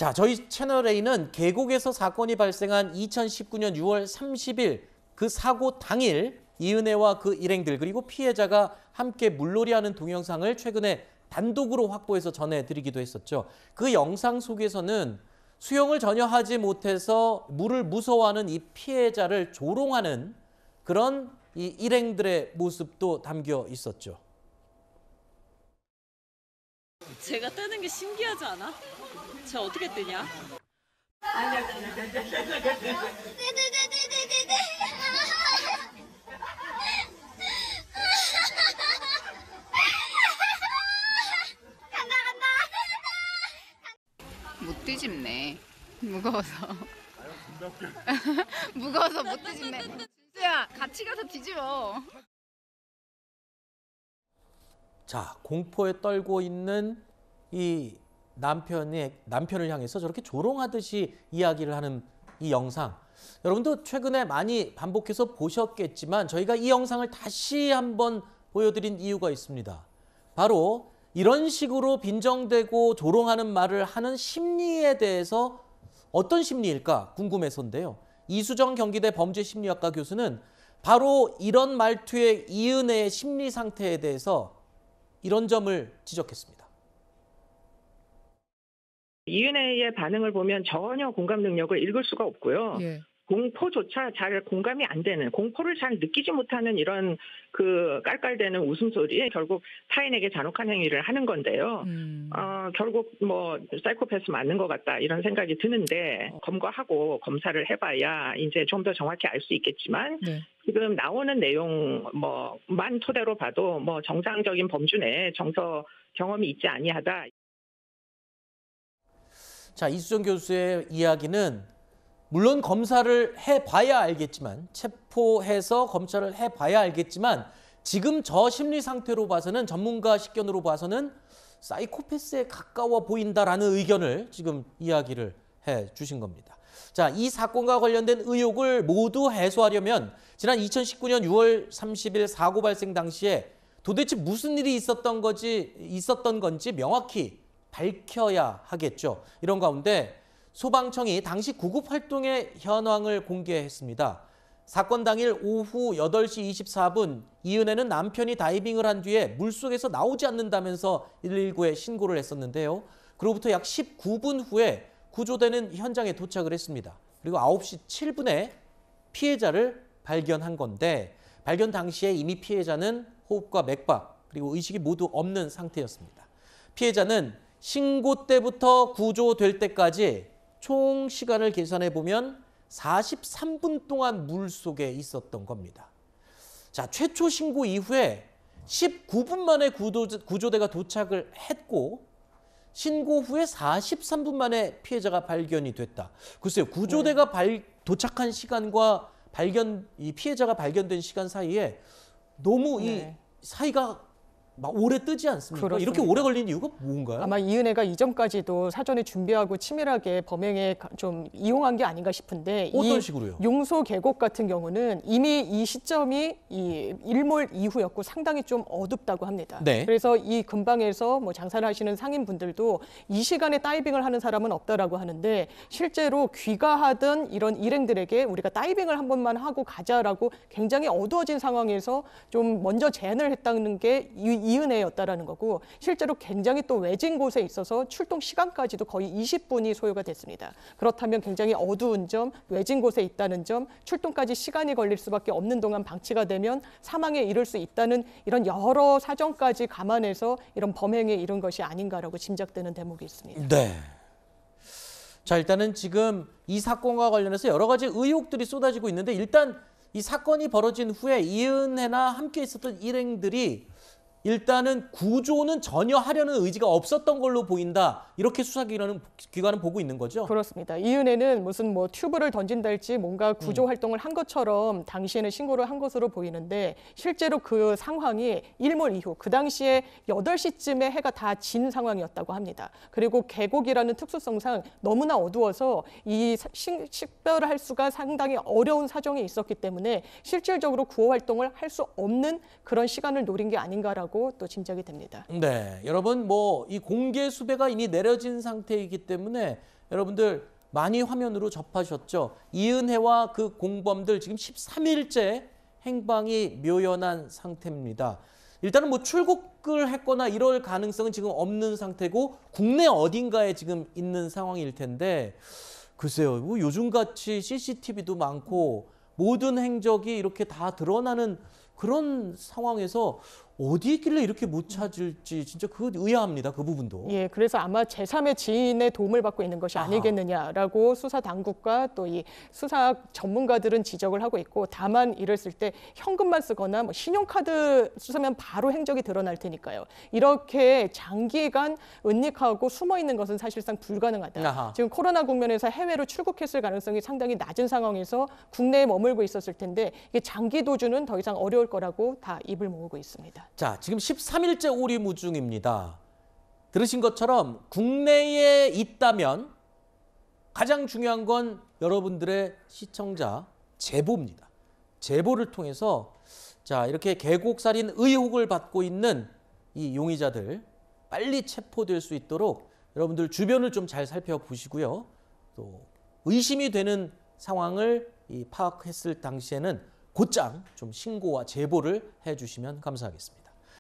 자, 저희 채널A는 계곡에서 사건이 발생한 2019년 6월 30일 그 사고 당일 이은혜와 그 일행들 그리고 피해자가 함께 물놀이하는 동영상을 최근에 단독으로 확보해서 전해드리기도 했었죠. 그 영상 속에서는 수영을 전혀 하지 못해서 물을 무서워하는 이 피해자를 조롱하는 그런 이 일행들의 모습도 담겨 있었죠. 제가 뜨는 게 신기하지 않아? 제가 어떻게 뜨냐? 못 뒤집네. 무거워서. 무거워서 못 뒤집네. 진수야, 같이 가서 뒤집어. 자, 공포에 떨고 있는 이 남편을 향해서 저렇게 조롱하듯이 이야기를 하는 이 영상. 여러분도 최근에 많이 반복해서 보셨겠지만 저희가 이 영상을 다시 한번 보여드린 이유가 있습니다. 바로 이런 식으로 빈정대고 조롱하는 말을 하는 심리에 대해서 어떤 심리일까 궁금해서인데요. 이수정 경기대 범죄심리학과 교수는 바로 이런 말투의 이은혜의 심리 상태에 대해서 이런 점을 지적했습니다. 이은혜의 반응을 보면 전혀 공감 능력을 읽을 수가 없고요. 예. 공포조차 잘 공감이 안 되는, 공포를 잘 느끼지 못하는 이런 그 깔깔대는 웃음소리에 결국 타인에게 잔혹한 행위를 하는 건데요. 결국 뭐 사이코패스 맞는 것 같다 이런 생각이 드는데 검거하고 검사를 해봐야 이제 좀 더 정확히 알 수 있겠지만 네. 지금 나오는 내용 뭐만 토대로 봐도 뭐 정상적인 범주 내에 정서 경험이 있지 아니하다. 자, 이수정 교수의 이야기는 물론 검사를 해봐야 알겠지만 체포해서 검찰을 해봐야 알겠지만 지금 저 심리 상태로 봐서는 전문가 식견으로 봐서는 사이코패스에 가까워 보인다라는 의견을 지금 이야기를 해주신 겁니다. 자, 이 사건과 관련된 의혹을 모두 해소하려면 지난 2019년 6월 30일 사고 발생 당시에 도대체 무슨 일이 있었던 건지 명확히 밝혀야 하겠죠. 이런 가운데 소방청이 당시 구급활동의 현황을 공개했습니다. 사건 당일 오후 8시 24분 이은혜는 남편이 다이빙을 한 뒤에 물속에서 나오지 않는다면서 119에 신고를 했었는데요. 그로부터 약 19분 후에 구조대는 현장에 도착을 했습니다. 그리고 9시 7분에 피해자를 발견한 건데 발견 당시에 이미 피해자는 호흡과 맥박 그리고 의식이 모두 없는 상태였습니다. 피해자는 신고 때부터 구조될 때까지 총 시간을 계산해 보면 43분 동안 물속에 있었던 겁니다. 자, 최초 신고 이후에 19분 만에 구조대가 도착을 했고 신고 후에 43분 만에 피해자가 발견이 됐다. 글쎄요, 구조대가 도착한 시간과 이 피해자가 발견된 시간 사이에 너무 이 사이가 막 오래 뜨지 않습니까? 그렇습니다. 이렇게 오래 걸린 이유가 뭔가요? 아마 이은혜가 이전까지도 사전에 준비하고 치밀하게 범행에 좀 이용한 게 아닌가 싶은데 어떤 이 식으로요? 용소 계곡 같은 경우는 이미 이 시점이 이 일몰 이후였고 상당히 좀 어둡다고 합니다. 네. 그래서 이 근방에서 뭐 장사를 하시는 상인분들도 이 시간에 다이빙을 하는 사람은 없다라고 하는데 실제로 귀가하던 이런 일행들에게 우리가 다이빙을 한 번만 하고 가자라고 굉장히 어두워진 상황에서 좀 먼저 제안을 했다는 게 이은혜였다라는 거고 실제로 굉장히 또 외진 곳에 있어서 출동 시간까지도 거의 20분이 소요가 됐습니다. 그렇다면 굉장히 어두운 점, 외진 곳에 있다는 점, 출동까지 시간이 걸릴 수밖에 없는 동안 방치가 되면 사망에 이를 수 있다는 이런 여러 사정까지 감안해서 이런 범행에 이른 것이 아닌가라고 짐작되는 대목이 있습니다. 네. 자, 일단은 지금 이 사건과 관련해서 여러 가지 의혹들이 쏟아지고 있는데 일단 이 사건이 벌어진 후에 이은혜나 함께 있었던 일행들이 일단은 구조는 전혀 하려는 의지가 없었던 걸로 보인다. 이렇게 수사기관은 보고 있는 거죠? 그렇습니다. 이은혜는 무슨 뭐 튜브를 던진달지 뭔가 구조 활동을 한 것처럼 당시에는 신고를 한 것으로 보이는데 실제로 그 상황이 일몰 이후 그 당시에 8시쯤에 해가 다 진 상황이었다고 합니다. 그리고 계곡이라는 특수성상 너무나 어두워서 이 식별을 할 수가 상당히 어려운 사정이 있었기 때문에 실질적으로 구호 활동을 할 수 없는 그런 시간을 노린 게 아닌가라고 또 짐작이 됩니다. 네, 여러분 뭐 이 공개 수배가 이미 내려진 상태이기 때문에 여러분들 많이 화면으로 접하셨죠. 이은혜와 그 공범들 지금 13일째 행방이 묘연한 상태입니다. 일단은 뭐 출국을 했거나 이럴 가능성은 지금 없는 상태고 국내 어딘가에 지금 있는 상황일 텐데 글쎄요. 뭐 요즘같이 CCTV도 많고 모든 행적이 이렇게 다 드러나는 그런 상황에서 어디 있길래 이렇게 못 찾을지 진짜 그거 의아합니다. 그 부분도. 예, 그래서 아마 제3의 지인의 도움을 받고 있는 것이 아니겠느냐라고 수사 당국과 또 이 수사 전문가들은 지적을 하고 있고, 다만 이랬을 때 현금만 쓰거나 뭐 신용카드 쓰면 바로 행적이 드러날 테니까요. 이렇게 장기간 은닉하고 숨어 있는 것은 사실상 불가능하다. 아하. 지금 코로나 국면에서 해외로 출국했을 가능성이 상당히 낮은 상황에서 국내에 머물고 있었을 텐데 이게 장기 도주는 더 이상 어려울 거라고 다 입을 모으고 있습니다. 자, 지금 13일째 오리무중입니다. 들으신 것처럼 국내에 있다면 가장 중요한 건 여러분들의 시청자 제보입니다. 제보를 통해서 자, 이렇게 계곡살인 의혹을 받고 있는 이 용의자들 빨리 체포될 수 있도록 여러분들 주변을 좀 잘 살펴보시고요. 또 의심이 되는 상황을 파악했을 당시에는 곧장 좀 신고와 제보를 해주시면 감사하겠습니다.